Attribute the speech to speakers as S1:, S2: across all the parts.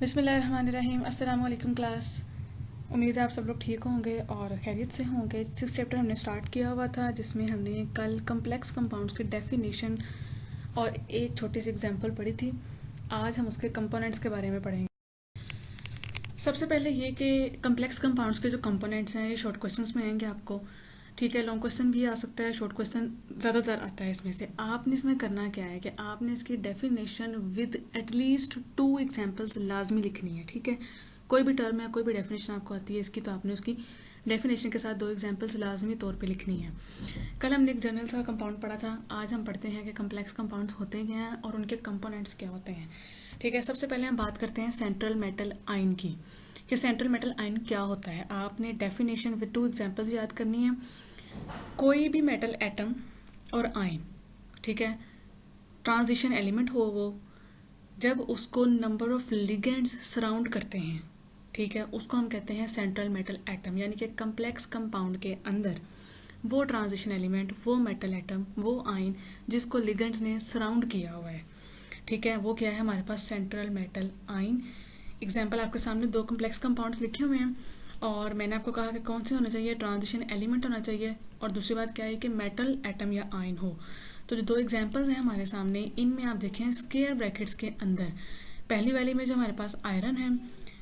S1: बिस्मिल्लाहिर्रहमानिर्रहीम। अस्सलाम वालेकुम क्लास। उम्मीद है आप सब लोग ठीक होंगे और खैरियत से होंगे। 6 चैप्टर हमने स्टार्ट किया हुआ था जिसमें हमने कल कम्प्लेक्स कंपाउंड्स की डेफिनेशन और एक छोटी सी एग्जांपल पढ़ी थी। आज हम उसके कंपोनेंट्स के बारे में पढ़ेंगे। सबसे पहले ये कि कम्प्लेक्स कंपाउंड्स के जो कंपोनेंट्स हैं ये शॉर्ट क्वेश्चंस में आएंगे आपको, ठीक है। लॉन्ग क्वेश्चन भी आ सकता है, शॉर्ट क्वेश्चन ज़्यादातर आता है इसमें से। आपने इसमें करना क्या है कि आपने इसकी डेफिनेशन विद एटलीस्ट 2 एग्जांपल्स लाजमी लिखनी है, ठीक है। कोई भी टर्म है, कोई भी डेफिनेशन आपको आती है इसकी, तो आपने उसकी डेफिनेशन के साथ 2 एग्जांपल्स लाजमी तौर पे लिखनी है। कल हमने एक जनरल सा कंपाउंड पढ़ा था, आज हम पढ़ते हैं कि कम्प्लेक्स कंपाउंड्स होते क्या हैं और उनके कंपोनेंट्स क्या होते हैं, ठीक है। सबसे पहले हम बात करते हैं सेंट्रल मेटल आयन की कि सेंट्रल मेटल आयन क्या होता है। आपने डेफिनेशन विद 2 एग्जांपल्स याद करनी है। कोई भी मेटल एटम और आयन, ठीक है, ट्रांजिशन एलिमेंट हो वो, जब उसको नंबर ऑफ लिगेंड्स सराउंड करते हैं, ठीक है, उसको हम कहते हैं सेंट्रल मेटल एटम। यानी कि कम्प्लेक्स कंपाउंड के अंदर वो ट्रांजिशन एलिमेंट, वो मेटल एटम, वो आयन जिसको लिगेंड्स ने सराउंड किया हुआ है, ठीक है, वो क्या है हमारे पास सेंट्रल मेटल आयन। एग्जाम्पल आपके सामने 2 कम्प्लेक्स कंपाउंड्स लिखे हुए हैं और मैंने आपको कहा कि कौन से होना चाहिए, ट्रांजिशन एलिमेंट होना चाहिए, और दूसरी बात क्या है कि मेटल एटम या आयन हो। तो जो 2 एग्जांपल्स हैं हमारे सामने, इनमें आप देखें स्क्वायर ब्रैकेट्स के अंदर पहली वाली में जो हमारे पास आयरन है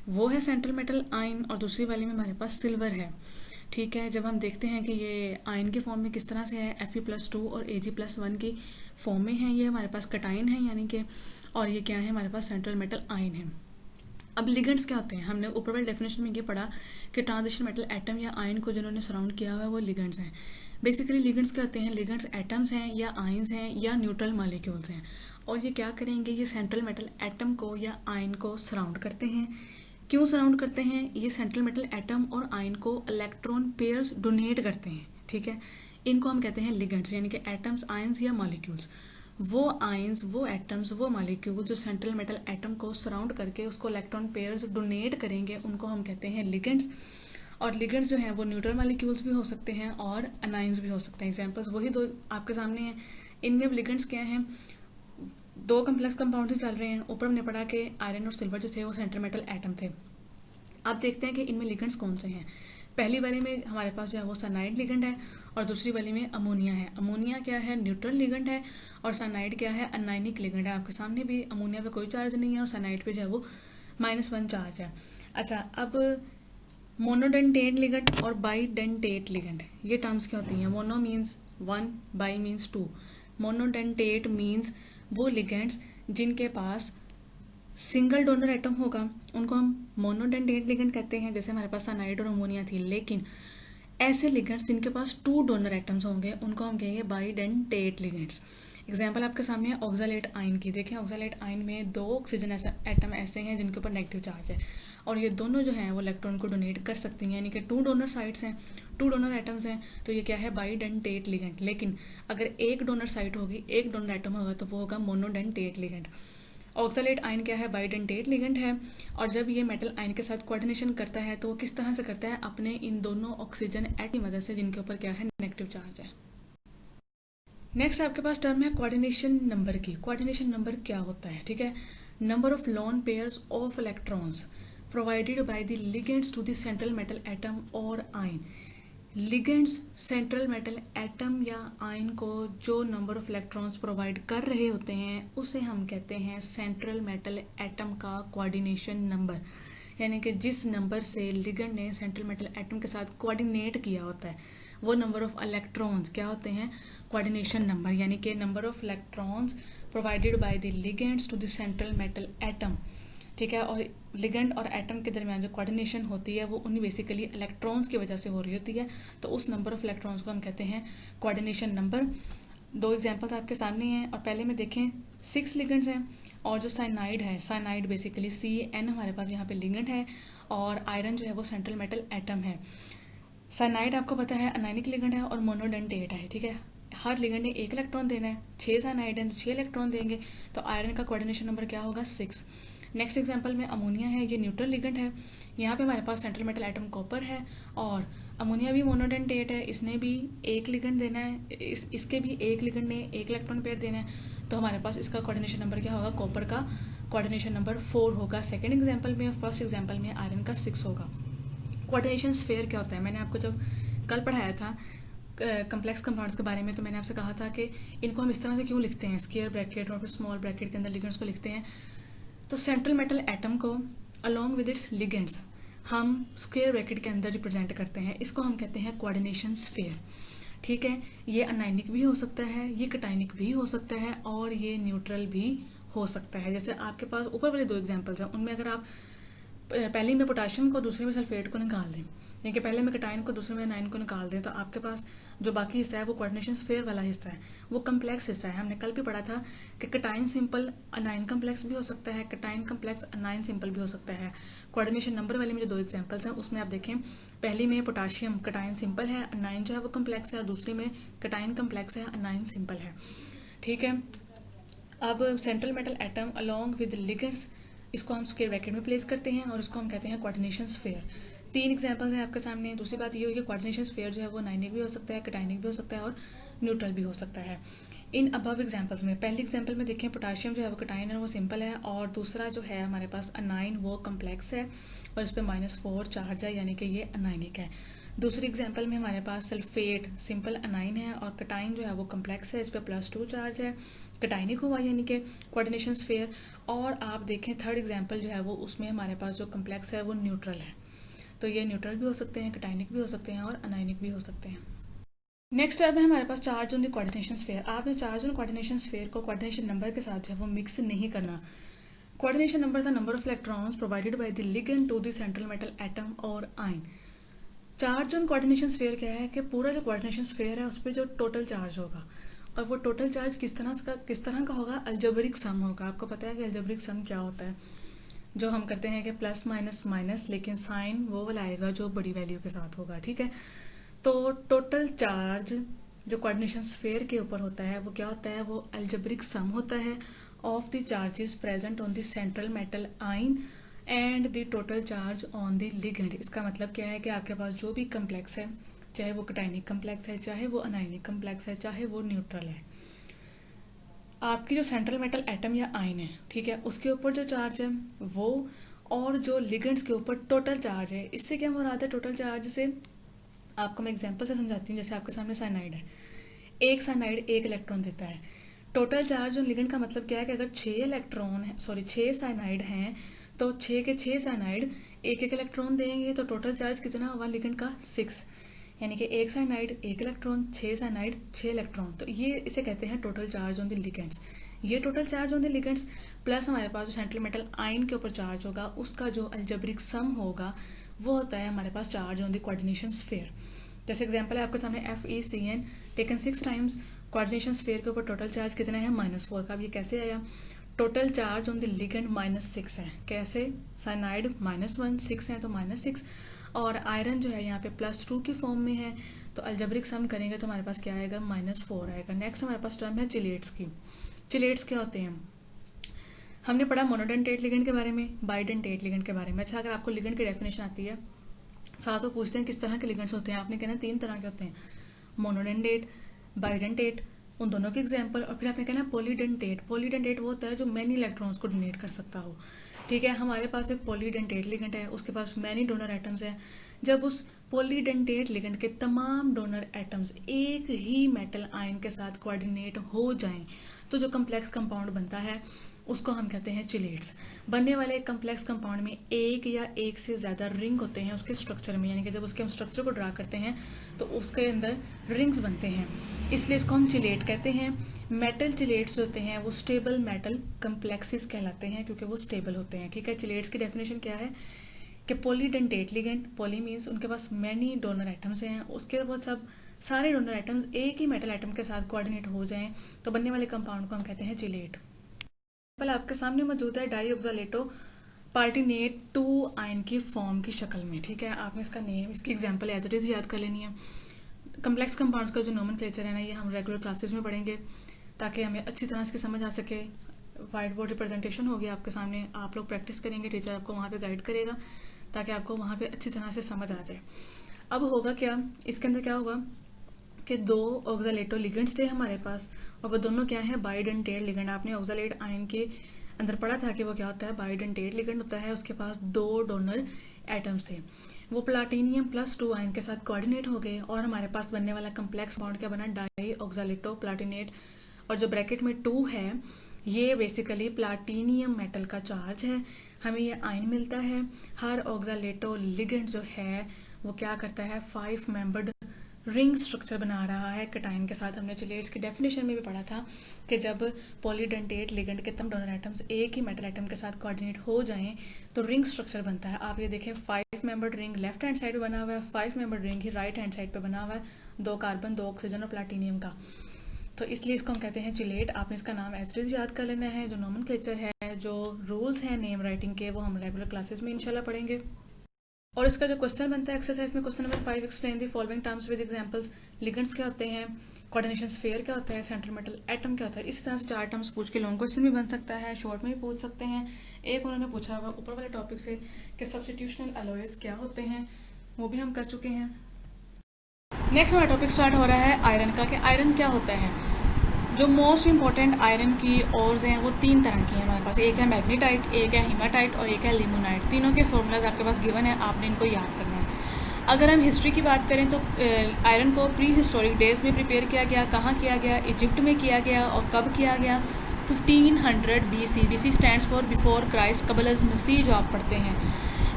S1: वो है सेंट्रल मेटल आयन, और दूसरी वाली में हमारे पास सिल्वर है, ठीक है। जब हम देखते हैं कि ये आयन के फॉर्म में किस तरह से है, Fe+2 और Ag+1 की फॉर्म में है, ये हमारे पास कटाइन है यानी कि, और ये क्या है हमारे पास सेंट्रल मेटल आयन है। अब लिगेंड्स क्या होते हैं, हमने ऊपर वाले डेफिनेशन में ये पढ़ा कि ट्रांजिशन मेटल एटम या आयन को जिन्होंने सराउंड किया हुआ है वो लिगेंड्स हैं। बेसिकली लिगेंड्स क्या होते हैं, लिगेंड्स एटम्स हैं या आयंस हैं या न्यूट्रल मॉलिक्यूल्स हैं, और ये क्या करेंगे, ये सेंट्रल मेटल एटम को या आयन को सराउंड करते हैं। क्यों सराउंड करते हैं, ये सेंट्रल मेटल एटम और आयन को इलेक्ट्रॉन पेयर्स डोनेट करते हैं, ठीक है। इनको हम कहते हैं लिगेंड्स, यानी कि एटम्स, आयंस या मॉलिक्यूल्स। वो आयंस, वो एटम्स, वो मॉलिक्यूल्स जो सेंट्रल मेटल एटम को सराउंड करके उसको इलेक्ट्रॉन पेयर्स डोनेट करेंगे, उनको हम कहते हैं लिगेंड्स। और लिगेंड्स जो हैं वो न्यूट्रल मॉलिक्यूल्स भी हो सकते हैं और अनाइंस भी हो सकते हैं। एग्जांपल्स वही 2 आपके सामने हैं। इनमें लिगेंड्स क्या हैं, 2 कम्प्लेक्स कंपाउंड चल रहे हैं। ऊपर हमने पढ़ा कि आयरन और सिल्वर जो थे वो सेंट्रल मेटल एटम थे। अब देखते हैं कि इनमें लिगेंड्स कौन से हैं। पहली वाली में हमारे पास जो है वो साइनाइड लिगेंड है और दूसरी वाली में अमोनिया है। अमोनिया क्या है, न्यूट्रल लिगेंड है, और साइनाइड क्या है, अनायनिक लिगेंड है। आपके सामने भी अमोनिया पे कोई चार्ज नहीं है और साइनाइड पे जो है वो -1 चार्ज है। अच्छा, अब मोनोडेंटेट लिगेंड और बाइडेंटेट लिगेंड, ये टर्म्स क्या होती हैं। Mono means 1, by means 2। Monodentate means वो लिगेंड्स जिनके पास सिंगल डोनर एटम होगा उनको हम मोनोडेंटेट लिगेंड कहते हैं, जैसे हमारे पास साइनाइड और अमोनिया थी। लेकिन ऐसे लिगेंड्स जिनके पास 2 डोनर एटम्स होंगे उनको हम कहेंगे बाइडेंटेट लिगेंड्स। एग्जाम्पल आपके सामने है ऑक्सालेट आयन की। देखें ऑक्सालेट आयन में 2 ऑक्सीजन एटम ऐसे हैं जिनके ऊपर नेगेटिव चार्ज है, और ये दोनों जो हैं वो इलेक्ट्रॉन को डोनेट कर सकती हैं, यानी कि 2 डोनर साइट्स हैं, 2 डोनर एटम्स हैं, तो ये क्या है, बाइडेंटेट लिगेंड। लेकिन अगर एक डोनर साइट होगी, एक डोनर एटम होगा, तो वो होगा मोनोडेंटेट लिगेंड। ऑक्सालेट आयन क्या है, बाइडेंटेट लिगेंड है, और जब ये मेटल आयन के साथ कोऑर्डिनेशन करता है तो वो किस तरह से करता है, अपने इन दोनों ऑक्सीजन एटम की मदद से जिनके ऊपर क्या है, नेगेटिव चार्ज है। नेक्स्ट आपके पास टर्म है कोऑर्डिनेशन नंबर की। कोऑर्डिनेशन नंबर क्या होता है, ठीक है, number of lone pairs of electrons provided by the ligands to the central metal atom और ion. Ligands central metal atom या आयन को जो नंबर ऑफ इलेक्ट्रॉन्स प्रोवाइड कर रहे होते हैं उसे हम कहते हैं सेंट्रल मेटल एटम का कोऑर्डिनेशन नंबर, यानी कि जिस नंबर से लिगेंड ने सेंट्रल मेटल एटम के साथ कोऑर्डिनेट किया होता है वो नंबर ऑफ इलेक्ट्रॉन्स क्या होते हैं, कोऑर्डिनेशन नंबर, यानी कि number of electrons provided by the ligands to the central metal atom, ठीक है। और लिगेंड और एटम के दरमियान जो कोऑर्डिनेशन होती है वो उन्हीं बेसिकली इलेक्ट्रॉन्स की वजह से हो रही होती है, तो उस नंबर ऑफ इलेक्ट्रॉन्स को हम कहते हैं कोऑर्डिनेशन नंबर। 2 एग्जांपल्स आपके सामने हैं, और पहले में देखें 6 लिगेंड्स हैं, और जो साइनाइड है, साइनाइड बेसिकली CN हमारे पास यहाँ पे लिगेंड है, और आयरन जो है वो सेंट्रल मेटल एटम है। साइनाइड आपको पता है अनायनिक लिगेंड है और मोनोडेंटेट है, ठीक है। हर लिगेंड ने 1 इलेक्ट्रॉन देना है, 6 साइनाइड है तो 6 इलेक्ट्रॉन देंगे, तो आयरन का कोऑर्डिनेशन नंबर क्या होगा, 6। नेक्स्ट एग्जांपल में अमोनिया है, ये न्यूट्रल लिगेंड है, यहाँ पे हमारे पास सेंट्रल मेटल एटम कॉपर है, और अमोनिया भी मोनोडेंटेट है, इसने भी 1 लिगेंड देना है, इसके भी 1 लिगेंड ने 1 इलेक्ट्रॉन पेयर देना है, तो हमारे पास इसका कोऑर्डिनेशन नंबर क्या होगा, कॉपर का कोऑर्डिनेशन नंबर 4 होगा सेकेंड एग्जाम्पल में, और फर्स्ट एग्जाम्पल में आयरन का 6 होगा। कोऑर्डिनेशन स्फीयर क्या होता है, मैंने आपको जब कल पढ़ाया था कम्प्लेक्स कंपाउंड्स के बारे में, तो मैंने आपसे कहा था कि इनको हम इस तरह से क्यों लिखते हैं, स्क्वायर ब्रैकेट और फिर स्मॉल ब्रैकेट के अंदर लिगेंड्स को लिखते हैं। तो सेंट्रल मेटल एटम को अलोंग विद इट्स लिगेंड्स हम स्क्वायर ब्रैकेट के अंदर रिप्रेजेंट करते हैं, इसको हम कहते हैं कोऑर्डिनेशन स्फीयर। ठीक है, ये अनायनिक भी हो सकता है, ये कटायनिक भी हो सकता है, और ये न्यूट्रल भी हो सकता है। जैसे आपके पास ऊपर वाले 2 एग्जाम्पल्स हैं, उनमें अगर आप पहले में पोटाशियम को दूसरे में सल्फेट को निकाल दें, यानी कि पहले में कटायन को दूसरे में अनायन को निकाल दें, तो आपके पास जो बाकी हिस्सा है वो कोऑर्डिनेशन स्फीयर वाला हिस्सा है, वो कम्प्लेक्स हिस्सा है। हमने कल भी पढ़ा था कि कटायन सिंपल अनायन कम्प्लेक्स भी हो सकता है, कटायन कम्प्लेक्स अनायन सिंपल भी हो सकता है। कोऑर्डिनेशन नंबर वाले में जो 2 एग्जाम्पल्स हैं उसमें आप देखें, पहली में पोटाशियम कटायन सिंपल है, अनायन जो है वो कम्प्लेक्स है, और दूसरी में कटायन कम्प्लेक्स है, अनायन सिंपल है। ठीक है, अब central metal atom along with ligands, इसको हम स्क्वायर ब्रैकेट में प्लेस करते हैं और इसको हम कहते हैं कोऑर्डिनेशन स्फीयर। 3 एग्जांपल्स हैं आपके सामने। दूसरी बात ये हुई कि कोऑर्डिनेशन स्फीयर जो है वो अनायनिक भी हो सकता है, कटायनिक भी हो सकता है, और न्यूट्रल भी हो सकता है। इन अबव एग्जांपल्स में पहली एग्जांपल में देखें, पोटाशियम जो है वो कटायन है, वो सिंपल है, और दूसरा जो है हमारे पास अनाइन वो कम्प्लेक्स है और इस पर -4 चार्ज है, यानी कि ये अनायनिक है। दूसरी एग्जांपल में हमारे पास सल्फेट सिंपल अनाइन है और कटाइन जो है वो कम्प्लेक्स है, इस पर +2 चार्ज है, कटायनिक हुआ यानी कि कोऑर्डिनेशन स्फीयर। और आप देखें थर्ड एग्जांपल जो है वो उसमें हमारे पास जो कम्प्लेक्स है वो न्यूट्रल है, तो ये न्यूट्रल भी हो सकते हैं, कटायनिक भी हो सकते हैं, और अनायनिक भी हो सकते हैं। नेक्स्ट स्टेप है हमारे पास charge on the coordination sphere. आपने चार्ज ऑन कोऑर्डिनेशन स्फीयर को कोऑर्डिनेशन नंबर के साथ जो है वो मिक्स नहीं करना। कोऑर्डिनेशन नंबर था number of electrons provided by the ligand to the central metal atom और ion. Charge on coordination sphere क्या है कि पूरा जो कोऑर्डिनेशन स्फीयर है उस पर जो टोटल चार्ज होगा, और वो टोटल चार्ज किस तरह का होगा, अलजेब्रिक सम होगा। आपको पता है कि अलजेब्रिक सम क्या होता है, जो हम करते हैं कि प्लस माइनस माइनस, लेकिन साइन वो वाला आएगा जो बड़ी वैल्यू के साथ होगा। ठीक है, तो टोटल चार्ज जो कोऑर्डिनेशन स्फीयर के ऊपर होता है वो क्या होता है, वो अलजेब्रिक सम होता है of the charges present on the central metal ion and the total charge on the ligand. इसका मतलब क्या है कि आपके पास जो भी कम्प्लेक्स है, चाहे वो कटायनिक कम्प्लेक्स है, चाहे वो अनायनिक कम्प्लेक्स है, चाहे वो न्यूट्रल है, आपकी जो सेंट्रल मेटल एटम या आयन है, ठीक है, उसके ऊपर जो चार्ज है वो, और जो लिगेंड्स के ऊपर टोटल चार्ज है। इससे क्या मुराद है टोटल चार्ज से, आपको मैं एग्जांपल से समझाती हूँ। जैसे आपके सामने साइनाइड है, एक साइनाइड 1 इलेक्ट्रॉन देता है। टोटल चार्ज ऑन लिगेंड का मतलब क्या है कि अगर 6 साइनाइड हैं तो 6 के 6 साइनाइड 1 इलेक्ट्रॉन देंगे, तो टोटल चार्ज कितना हुआ लिगेंड का 6, यानी कि 1 साइनाइड 1 इलेक्ट्रॉन, 6 साइनाइड 6 इलेक्ट्रॉन। तो ये इसे कहते हैं total charge on the ligands. ये total charge on the ligands plus हमारे पास जो सेंट्रल मेटल आयन के ऊपर चार्ज होगा उसका जो अलजेब्रिक सम होगा वो होता है हमारे पास charge on the coordination sphere. जैसे एग्जांपल है आपके सामने FeCN taken 6 times, coordination sphere के ऊपर टोटल चार्ज कितना है -4 का। अब ये कैसे आया, total charge on the ligand -6 है। कैसे, साइनाइड -1, 6 है तो -6, और आयरन जो है यहाँ पे +2 की फॉर्म में है, तो अलजेब्रिक सम करेंगे तो हमारे पास क्या आएगा, -4 आएगा। नेक्स्ट हमारे पास टर्म है चिलेट्स की। चिलेट्स क्या होते हैं, हमने पढ़ा मोनोडेंटेट लिगेंड के बारे में, बाइडेंटेट लिगेंड के बारे में। अच्छा, अगर आपको लिगेंड की डेफिनेशन आती है, साथ वो पूछते हैं किस तरह के लिगेंड्स होते हैं, आपने कहना 3 तरह के होते हैं, मोनोडेंटेट, बाइडेंटेट, उन दोनों के एग्जाम्पल, और फिर आपने कहना पॉलीडेंटेट। पॉलीडेंटेट वो होता है जो मैनी इलेक्ट्रॉन्स को डोनेट कर सकता हो। ठीक है, हमारे पास एक पॉलीडेंटेट लिगेंड है, उसके पास मैनी डोनर एटम्स हैं। जब उस पॉलीडेंटेट लिगेंड के तमाम डोनर एटम्स एक ही मेटल आयन के साथ कोऑर्डिनेट हो जाएं, तो जो कम्प्लेक्स कंपाउंड बनता है उसको हम कहते हैं चिलेट्स। बनने वाले कम्प्लेक्स कंपाउंड में एक या एक से ज़्यादा रिंग होते हैं उसके स्ट्रक्चर में, यानी कि जब उसके हम स्ट्रक्चर को ड्रा करते हैं तो उसके अंदर रिंग्स बनते हैं, इसलिए इसको हम चिलेट कहते हैं। मेटल चिलेट्स होते हैं वो स्टेबल मेटल कम्प्लेक्सेस कहलाते हैं क्योंकि वो स्टेबल होते हैं। ठीक है, चिलेट्स की डेफिनेशन क्या है कि पॉलीडेंटेट लिगेंड, पॉली मीन्स उनके पास मैनी डोनर एटम्स हैं, उसके बाद सब सारे डोनर एटम्स एक ही मेटल एटम के साथ कोऑर्डिनेट हो जाएं तो बनने वाले कंपाउंड को हम कहते हैं चिलेट। आपके सामने मौजूद है डाईऑक्सालेटो पार्टिनेट 2 आयन की फॉर्म की शक्ल में। ठीक है, आपने इसका नेम, इसकी एग्जांपल एज इट इज याद कर लेनी है। कम्प्लेक्स कंपाउंड्स का जो नोमेनक्लेचर है ना, ये हम रेगुलर क्लासेस में पढ़ेंगे ताकि हमें अच्छी तरह इसकी समझ आ सके। वाइट बोर्ड रिप्रेजेंटेशन होगी आपके सामने, आप लोग प्रैक्टिस करेंगे, टीचर आपको वहाँ पे गाइड करेगा ताकि आपको वहाँ पे अच्छी तरह से समझ आ जाए। अब होगा क्या, इसके अंदर क्या होगा कि 2 ऑक्सालेटो लिगेंड्स थे हमारे पास, और वो दोनों क्या है, बाइडेंटेट लिगेंड। आपने ऑक्सालेट आयन के अंदर पढ़ा था कि वो क्या होता है, बाइडेंटेट लिगेंड होता है, उसके पास 2 डोनर एटम्स थे, वो प्लाटिनियम +2 आयन के साथ कोऑर्डिनेट हो गए और हमारे पास बनने वाला कम्प्लेक्स बॉन्ड क्या बना, डाई ऑक्सालेटो प्लाटिनेट, और जो ब्रैकेट में 2 है ये बेसिकली प्लाटिनियम मेटल का चार्ज है, हमें ये आयन मिलता है। हर ऑक्सालेटो लिगेंड जो है वो क्या करता है, 5 मेंबर्ड रिंग स्ट्रक्चर बना रहा है कैटायन के साथ। हमने चलिए इसकी डेफिनेशन में भी पढ़ा था कि जब पॉलीडेंटेट लिगेंड के तमाम डोनर एटम्स एक ही मेटल एटम के साथ कोऑर्डिनेट हो जाएं तो रिंग स्ट्रक्चर बनता है। आप ये देखें 5 membered ring left hand side पे बना हुआ है, 5 मेंबर्ड रिंग ही राइट हैंड साइड पे बना हुआ है, 2 कार्बन 2 ऑक्सीजन और प्लाटिनियम का, तो इसलिए इसको हम कहते हैं चिलेट। आपने इसका नाम एज याद कर लेना है। जो नोमेनक्लेचर है, जो रूल्स हैं नेम राइटिंग के, वो हम रेगुलर क्लासेस में इंशाल्लाह पढ़ेंगे। और इसका जो क्वेश्चन बनता है एक्सरसाइज में, question number 5, explain the following terms with examples. Ligands क्या होते हैं, कोऑर्डिनेशन स्फीयर क्या होता है, सेंट्रल मेटल एटम क्या होता है। इस तरह से 4 टर्म्स पूछ के लॉन्ग क्वेश्चन भी बन सकता है, शॉर्ट में भी पूछ सकते हैं। एक उन्होंने पूछा हुआ ऊपर वाले टॉपिक से कि सब्स्टिट्यूशनल अलॉयज क्या होते हैं, वो भी हम कर चुके हैं। नेक्स्ट हमारा टॉपिक स्टार्ट हो रहा है आयरन का, कि आयरन क्या होता है। जो मोस्ट इंपॉर्टेंट आयरन की ओर्स हैं वो 3 तरह की हैं हमारे पास, एक है मैग्नीटाइट, एक है हीमाटाइट और एक है लिमोनाइट। तीनों के फॉर्मूलाज आपके पास गिवन है, आपने इनको याद करना है। अगर हम हिस्ट्री की बात करें तो आयरन को प्री हिस्टोरिक डेज में प्रिपेयर किया गया, कहाँ किया गया, इजिप्ट में किया गया, और कब किया गया, 1500 BC। BC stands for before Christ कबल अज मसीह, जो आप पढ़ते हैं,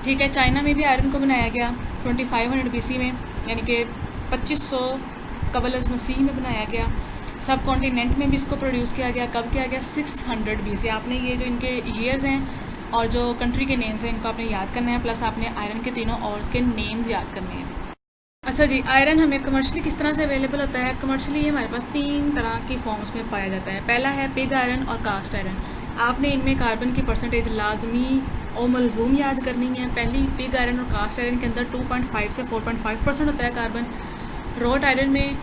S1: ठीक है। चाइना में भी आयरन को बनाया गया 2500 BC में, यानी कि 2500 कबल अज मसीह में बनाया गया। सब कॉन्टिनेंट में भी इसको प्रोड्यूस किया गया, कब किया गया, 600 BC। आपने ये जो इनके ईयर्स हैं और जो कंट्री के नेम्स हैं इनको आपने याद करना है, प्लस आपने आयरन के तीनों ऑर्स के नेम्स याद करने हैं। अच्छा जी, आयरन हमें कमर्शियली किस तरह से अवेलेबल होता है। कमर्शियली हमारे पास 3 तरह की फॉर्म्स में पाया जाता है। पहला है पिग आयरन और कास्ट आयरन। आपने इनमें कार्बन की परसेंटेज लाजमी और मलजूम याद करनी है। पहली पिग आयरन और कास्ट आयरन के अंदर 2.5 से 4.5% होता है कार्बन। रॉट आयरन में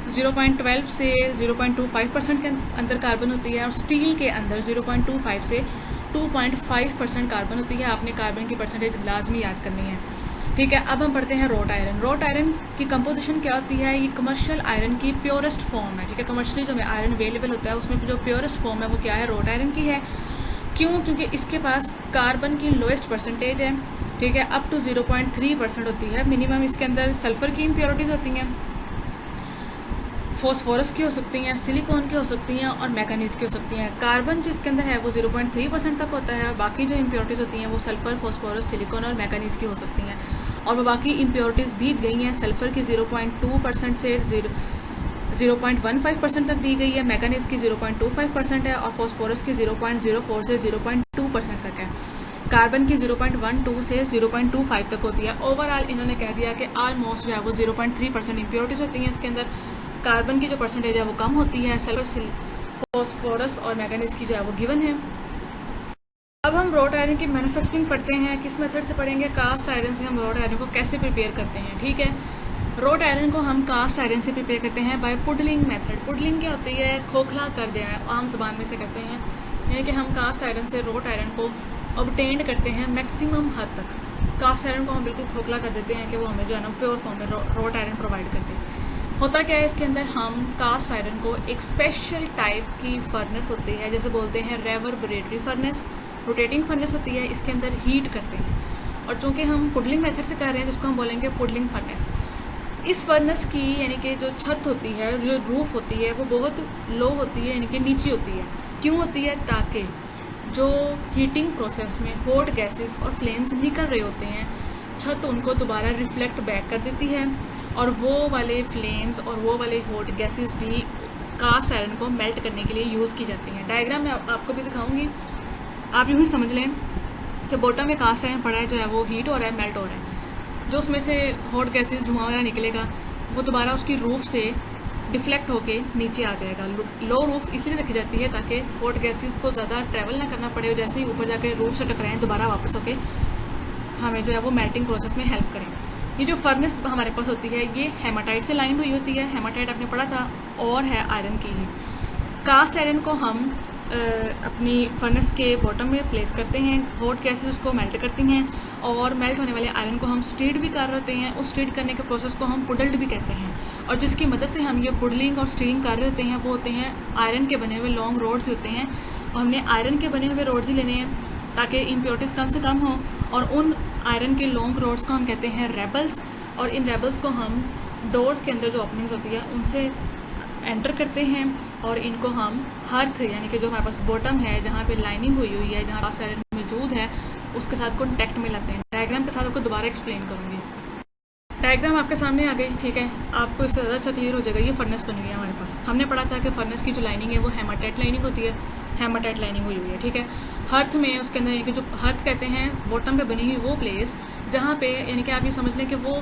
S1: 0.12 से 0.25% के अंदर कार्बन होती है, और स्टील के अंदर 0.25 से 2.5% कार्बन होती है। आपने कार्बन की परसेंटेज लाजमी याद करनी है, ठीक है। अब हम पढ़ते हैं रॉट आयरन। रॉट आयरन की कंपोजिशन क्या होती है, ये कमर्शियल आयरन की प्योरेस्ट फॉर्म है, ठीक है। कमर्शियली जो हमें आयरन अवेलेबल होता है उसमें जो प्योरेस्ट फॉर्म है वो क्या है, रॉट आयरन की है। क्यों, क्योंकि इसके पास कार्बन की लोएस्ट परसेंटेज है, ठीक है, अप टू 0.3% होती है मिनिमम। इसके अंदर सल्फर की इम्प्योरिटीज़ होती हैं, फॉस्फोरस की हो सकती हैं, सिलिकॉन की हो सकती हैं और मैंगनीज की हो सकती हैं। कार्बन जो इसके अंदर है वो 0.3% तक होता है, और बाकी जो इम्प्योरिटीज़ होती हैं वो सल्फर, फॉस्फोरस, सिलिकॉन और मैंगनीज की हो सकती हैं। और वो बाकी इम्प्योरिटीज़ भी गई हैं, सल्फर की 0.2% से 0.15% तक दी गई है, मैंगनीज की 0.25% है, और फॉस्फोरस की 0.04 से 0.2% तक है। कार्बन की 0.12 से 0.25 तक होती है। ओवरऑल इन्होंने कह दिया कि ऑलमोस्ट जो है वो 0.3% इम्प्योरिटीज़ होती हैं इसके अंदर। कार्बन की जो परसेंटेज है वो कम होती है, सल्फर, फॉस्फोरस और मैंगनीज की जो है वो गिवन है। अब हम रॉट आयरन की मैन्युफैक्चरिंग पढ़ते हैं। किस मेथड से पढ़ेंगे, कास्ट आयरन से हम रॉट आयरन को कैसे प्रिपेयर करते हैं, ठीक है। रॉट आयरन को हम कास्ट आयरन से प्रिपेयर करते हैं बाय पुडलिंग मेथड। पुडलिंग क्या होती है, खोखला कर देना, आम जुबान में से कहते हैं, यानी कि हम कास्ट आयरन से रॉट आयरन को ऑब्टेंड करते हैं मैक्सिमम हद तक। कास्ट आयरन को हम बिल्कुल खोखला कर देते हैं कि वो हमें जो है ना प्योर फॉर्म में रॉट आयरन प्रोवाइड करते हैं। होता क्या है, इसके अंदर हम कास्ट आयरन को एक स्पेशल टाइप की फर्नेस होती है, जैसे बोलते हैं रेवर्बरेटरी फर्नेस, रोटेटिंग फर्नेस होती है, इसके अंदर हीट करते हैं। और चूँकि हम पुडलिंग मेथड से कर रहे हैं तो उसको हम बोलेंगे पुडलिंग फर्नेस। इस फर्नेस की यानी कि जो छत होती है, जो रूफ होती है, वो बहुत लो होती है, यानी कि नीची होती है। क्यों होती है, ताकि जो हीटिंग प्रोसेस में हॉट गैसेस और फ्लेम्स निकल रहे होते हैं, छत उनको दोबारा रिफ्लेक्ट बैक कर देती है, और वो वाले फ्लेम्स और वो वाले हॉट गैसेस भी कास्ट आयरन को मेल्ट करने के लिए यूज़ की जाती हैं। डायग्राम में आपको भी दिखाऊंगी, आप यूँ ही समझ लें कि बॉटम में कास्ट आयरन पड़ा है, जो है वो हीट हो रहा है, मेल्ट हो रहा है। जो उसमें से हॉट गैसेस धुआं वगैरह निकलेगा वो दोबारा उसकी रूफ से डिफ्लेक्ट होके नीचे आ जाएगा। लो रूफ इसलिए रखी जाती है ताकि हॉट गैसेस को ज़्यादा ट्रैवल ना करना पड़े, जैसे ही ऊपर जाके रूफ से टकराएं दोबारा वापस होके हमें जो है वो मेल्टिंग प्रोसेस में हेल्प करें। ये जो फर्नेस हमारे पास होती है ये हेमाटाइट से लाइन हुई होती है। हेमाटाइट आपने पढ़ा था, और है आयरन की ही। कास्ट आयरन को हम अपनी फर्नेस के बॉटम में प्लेस करते हैं, हॉट गैसेस उसको मेल्ट करती हैं, और मेल्ट होने वाले आयरन को हम स्टीड भी कर रहे होते हैं। उस स्टीड करने के प्रोसेस को हम पुडल्ड भी कहते हैं, और जिसकी मदद से हम ये पुडलिंग और स्टीडिंग कर रहे होते हैं वो होते हैं आयरन के बने हुए लॉन्ग रोड्स होते हैं, और हमने आयरन के बने हुए रोड्स ही लेने हैं ताकि इम्प्योरिटीज़ कम से कम हो। और उन आयरन के लॉन्ग रोड्स को हम कहते हैं रेबल्स, और इन रेबल्स को हम डोर्स के अंदर जो ओपनिंग्स होती है उनसे एंटर करते हैं और इनको हम हर्थ यानी कि जो हमारे पास बॉटम है जहाँ पे लाइनिंग हुई है, जहाँ पास आयरन मौजूद है, उसके साथ कॉन्टैक्ट में लाते हैं। डायग्राम के साथ आपको दोबारा एक्सप्लेन करूँगी। डायग्राम आपके सामने आ गई, ठीक है, आपको इससे ज़्यादा अच्छा क्लियर हो जाएगा। ये फर्नेस बनी हुई है हमारे पास। हमने पढ़ा था कि फर्नेस की जो लाइनिंग है वो हेमाटाइट लाइनिंग होती है, हेमाटाइट लाइनिंग हुई हुई है, ठीक है। हर्थ में उसके अंदर यानी कि जो हर्थ कहते हैं बॉटम पे बनी हुई वो प्लेस जहाँ पे यानी कि आप ये समझ लें कि वो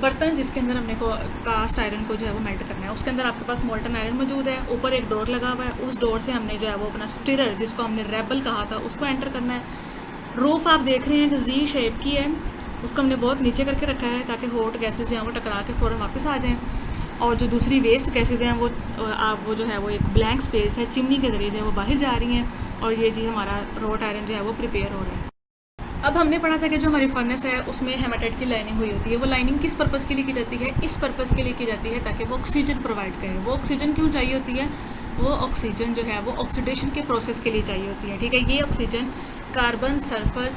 S1: बर्तन जिसके अंदर हमने को कास्ट आयरन को जो है वो मेल्ट करना है, उसके अंदर आपके पास मोल्टन आयरन मौजूद है, ऊपर एक डोर लगा हुआ है, उस डोर से हमने जो है वो अपना स्टिरर जिसको हमने रेबल कहा था उसको एंटर करना है। रूफ आप देख रहे हैं कि जी शेप की है, उसको हमने बहुत नीचे करके रखा है ताकि हॉट गैसेज हैं वो टकरा के फ़ौरन वापस आ जाएं, और जो दूसरी वेस्ट गैसेज हैं वो जो है वो एक ब्लैंक स्पेस है चिमनी के ज़रिए जो है वो बाहर जा रही हैं, और ये जी हमारा रोट आयरन जो है वो प्रिपेयर हो रहा है। अब हमने पढ़ा था कि जो हमारी फर्नेस है उसमें हेमाटाइट की लाइनिंग हुई होती है। वो लाइनिंग किस पर्पज़ के लिए की जाती है? इस पर्पज़ के लिए की जाती है ताकि वो ऑक्सीजन प्रोवाइड करे। वो ऑक्सीजन क्यों चाहिए होती है? वो ऑक्सीजन जो है वो ऑक्सीडेशन के प्रोसेस के लिए चाहिए होती है, ठीक है। ये oxygen carbon, sulphur,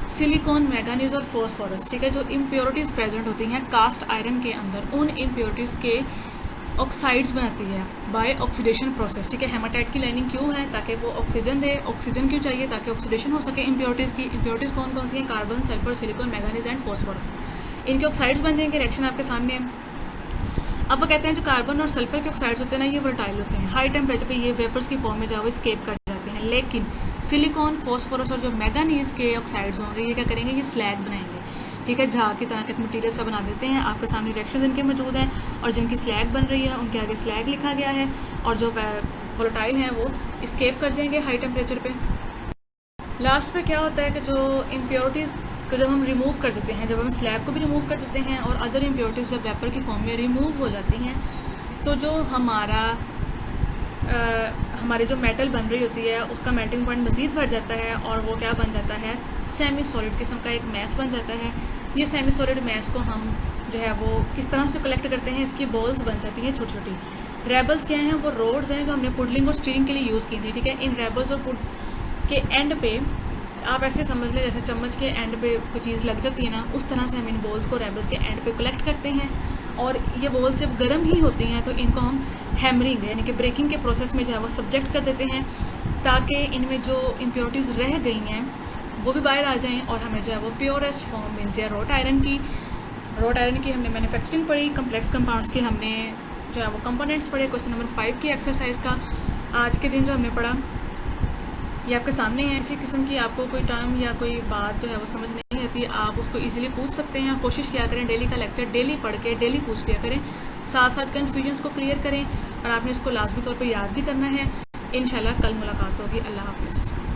S1: silicon, manganese और फॉस्फोरस, ठीक है, जो इम्प्योरिटीज़ प्रेजेंट होती हैं कास्ट आयरन के अंदर, उन इम्प्योरिटीज़ के ऑक्साइड्स बनाती है बाय ऑक्सीडेशन प्रोसेस, ठीक है। हेमाटाइट की लाइनिंग क्यों है? ताकि वो ऑक्सीजन दे। ऑक्सीजन क्यों चाहिए? ताकि ऑक्सीडेशन हो सके इम्प्योरिटीज़ की। इम्प्योरिटीज़ कौन कौन सी हैं? Carbon, sulphur, silicon, manganese and phosphorus. इनके ऑक्साइड्स बन जाएंगे, रिएक्शन आपके सामने है। अब वो कहते हैं जो कार्बन और सल्फर के ऑक्साइड्स होते हैं ना, ये वोलेटाइल होते हैं, हाई टेम्परेचर पे ये वेपर्स की फॉर्म में जो है वो स्केप कर जाते हैं। लेकिन सिलिकॉन, फॉस्फोरस और जो मैंगनीज के ऑक्साइड्स होंगे ये क्या करेंगे? ये स्लैग बनाएंगे, ठीक है, झाग की तरह का मटीरियल सा बना देते हैं। आपके सामने रिएक्शन इनके मौजूद हैं, और जिनकी स्लैग बन रही है उनके आगे स्लैग लिखा गया है, और जो वोलेटाइल हैं वो स्केप कर जाएंगे हाई टेम्परेचर पे। लास्ट पे क्या होता है कि जो इम्प्योरिटीज़ को जब हम रिमूव कर देते हैं, जब हम स्लैग को भी रिमूव कर देते हैं और अदर इम्प्योरिटीज़ जब वेपर की फॉर्म में रिमूव हो जाती हैं, तो जो हमारे जो मेटल बन रही होती है उसका मेल्टिंग पॉइंट मज़ीद बढ़ जाता है, और वो क्या बन जाता है? सेमी सॉलिड किस्म का एक मैस बन जाता है। ये सेमी सॉलिड मैस को हम जो है वो किस तरह से कलेक्ट करते हैं? इसकी बॉल्स बन जाती हैं छोटी छोटी। रेबल्स क्या हैं? वो रोड्स हैं जो हमने पुडलिंग और स्टीरिंग के लिए यूज़ की थी, ठीक है। इन रेबल्स और के एंड पे आप ऐसे समझ लें जैसे चम्मच के एंड पे कोई चीज़ लग जाती है ना, उस तरह से हम इन बॉल्स को रेबल्स के एंड पे कलेक्ट करते हैं, और ये बॉल्स जब गर्म ही होती हैं तो इनको हम हैमरिंग यानी कि ब्रेकिंग के प्रोसेस में जो है वो सब्जेक्ट कर देते हैं, ताकि इनमें जो इम्प्योरिटीज़ रह गई हैं वो भी बाहर आ जाएं और हमें जो है वो प्योरेस्ट फॉर्म मिल जाए रोट आयरन की। रोट आयरन की हमने मैन्युफैक्चरिंग पढ़ी, कम्प्लेक्स कंपाउंड्स के हमने जो है वो कंपोनेंट्स पढ़े। क्वेश्चन नंबर 5 की एक्सरसाइज का आज के दिन जो हमने पढ़ा ये आपके सामने है। इसी किस्म की आपको कोई टर्म या कोई बात जो है वो समझ नहीं आती, आप उसको इजीली पूछ सकते हैं। कोशिश किया करें डेली का लेक्चर डेली पढ़ के डेली पूछ लिया करें, साथ साथ कन्फ्यूजन्स को क्लियर करें, और आपने इसको लाजमी तौर पर याद भी करना है। इंशाल्लाह कल मुलाकात होगी। अल्लाह हाफिज़।